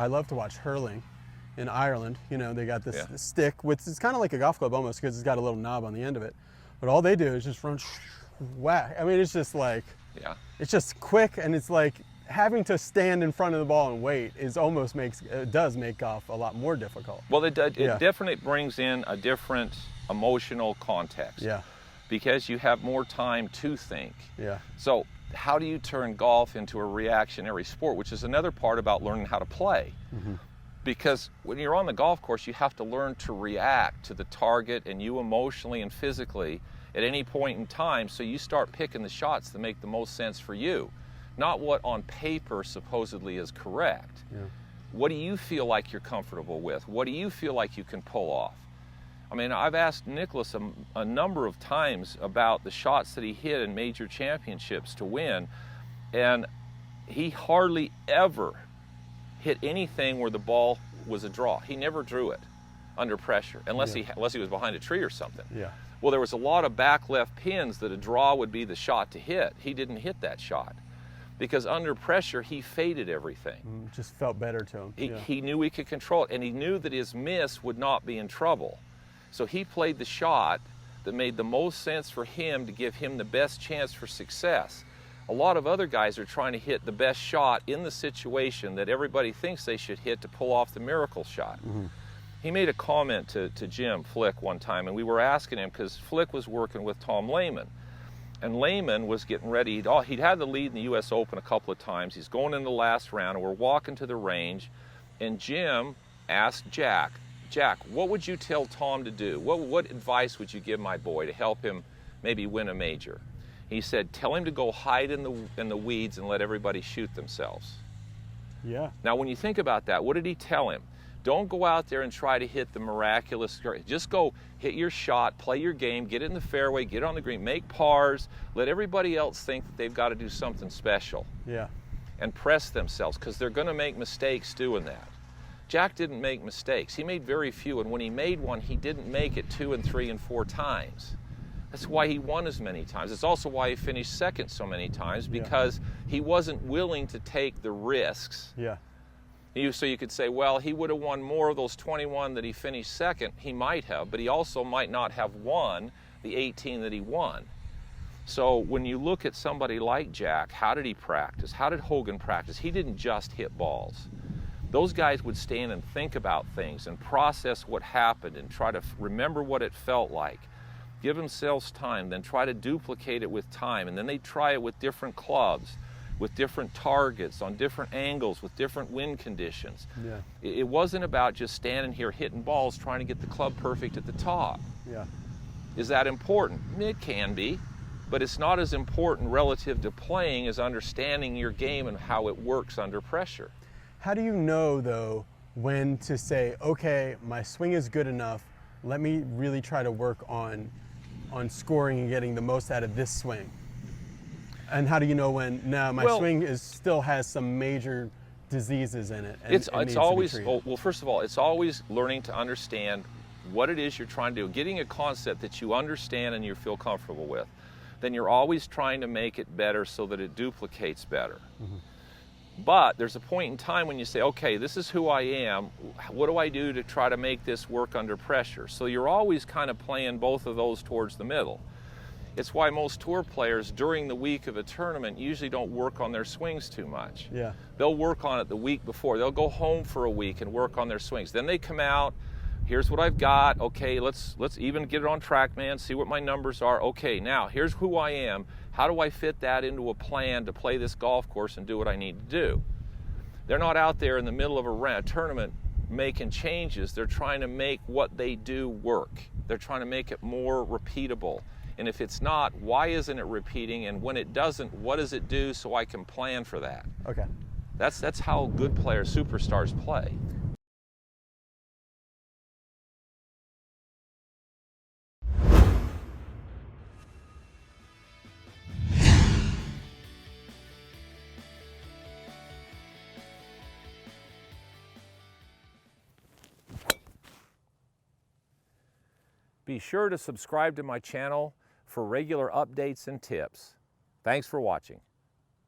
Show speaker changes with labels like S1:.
S1: I love to watch hurling in Ireland. You know, they got this
S2: Yeah.
S1: stick, which is kind of like a golf club almost, because it's got a little knob on the end of it. But all they do is just run whack. I mean, it's just like,
S2: Yeah.
S1: it's just quick, and it's like having to stand in front of the ball and wait is almost does make golf a lot more difficult.
S2: Well, it
S1: Yeah.
S2: definitely brings in a different emotional context.
S1: Yeah.
S2: Because you have more time to think.
S1: Yeah.
S2: So how do you turn golf into a reactionary sport, which is another part about learning how to play?
S1: Mm-hmm.
S2: Because when you're on the golf course, you have to learn to react to the target and you emotionally and physically at any point in time, so you start picking the shots that make the most sense for you, not what on paper supposedly is correct.
S1: Yeah.
S2: What do you feel like you're comfortable with? What do you feel like you can pull off? I mean, I've asked Nicholas a number of times about the shots that he hit in major championships to win, and he hardly ever hit anything where the ball was a draw. He never drew it under pressure, unless he was behind a tree or something.
S1: Yeah.
S2: Well, there was a lot of back left pins that a draw would be the shot to hit. He didn't hit that shot because under pressure he faded everything.
S1: Just felt better to him.
S2: He knew he could control it, and he knew that his miss would not be in trouble. So he played the shot that made the most sense for him to give him the best chance for success. A lot of other guys are trying to hit the best shot in the situation that everybody thinks they should hit to pull off the miracle shot.
S1: Mm-hmm.
S2: He made a comment to Jim Flick one time, and we were asking him, because Flick was working with Tom Lehman, and Lehman was getting ready. He'd had the lead in the U.S. Open a couple of times. He's going in the last round, and we're walking to the range, and Jim asked Jack, what would you tell Tom to do? What advice would you give my boy to help him maybe win a major? He said, tell him to go hide in the weeds and let everybody shoot themselves.
S1: Yeah.
S2: Now, when you think about that, what did he tell him? Don't go out there and try to hit the miraculous. Just go hit your shot, play your game, get it in the fairway, get on the green, make pars, let everybody else think that they've got to do something special.
S1: Yeah.
S2: And press themselves, because they're going to make mistakes doing that. Jack didn't make mistakes. He made very few, and when he made one, he didn't make it 2 and 3 and 4 times. That's why he won as many times. It's also why he finished second so many times, because he wasn't willing to take the risks.
S1: Yeah.
S2: So you could say, well, he would have won more of those 21 that he finished second. He might have, but he also might not have won the 18 that he won. So when you look at somebody like Jack, how did he practice? How did Hogan practice? He didn't just hit balls. Those guys would stand and think about things and process what happened and try to remember what it felt like. Give themselves time, then try to duplicate it with time, and then they try it with different clubs, with different targets, on different angles, with different wind conditions.
S1: Yeah.
S2: It wasn't about just standing here hitting balls trying to get the club perfect at the top.
S1: Yeah.
S2: Is that important? It can be, but it's not as important relative to playing as understanding your game and how it works under pressure.
S1: How do you know, though, when to say, okay, my swing is good enough, let me really try to work on scoring and getting the most out of this swing? And how do you know when, no, my swing still has some major diseases in it? And
S2: it's always,
S1: well,
S2: first of all, it's always learning to understand what it is you're trying to do, getting a concept that you understand and you feel comfortable with. Then you're always trying to make it better so that it duplicates better. Mm-hmm. But there's a point in time when you say, okay, this is who I am. What do I do to try to make this work under pressure? So you're always kind of playing both of those towards the middle. It's why most tour players during the week of a tournament usually don't work on their swings too much.
S1: Yeah.
S2: They'll work on it the week before. They'll go home for a week and work on their swings. Then they come out, here's what I've got. Okay, let's even get it on TrackMan, see what my numbers are. Okay, now here's who I am. How do I fit that into a plan to play this golf course and do what I need to do? They're not out there in the middle of a tournament making changes. They're trying to make what they do work. They're trying to make it more repeatable. And if it's not, why isn't it repeating? And when it doesn't, what does it do so I can plan for that?
S1: Okay.
S2: That's how good players, superstars, play. Be sure to subscribe to my channel for regular updates and tips. Thanks for watching.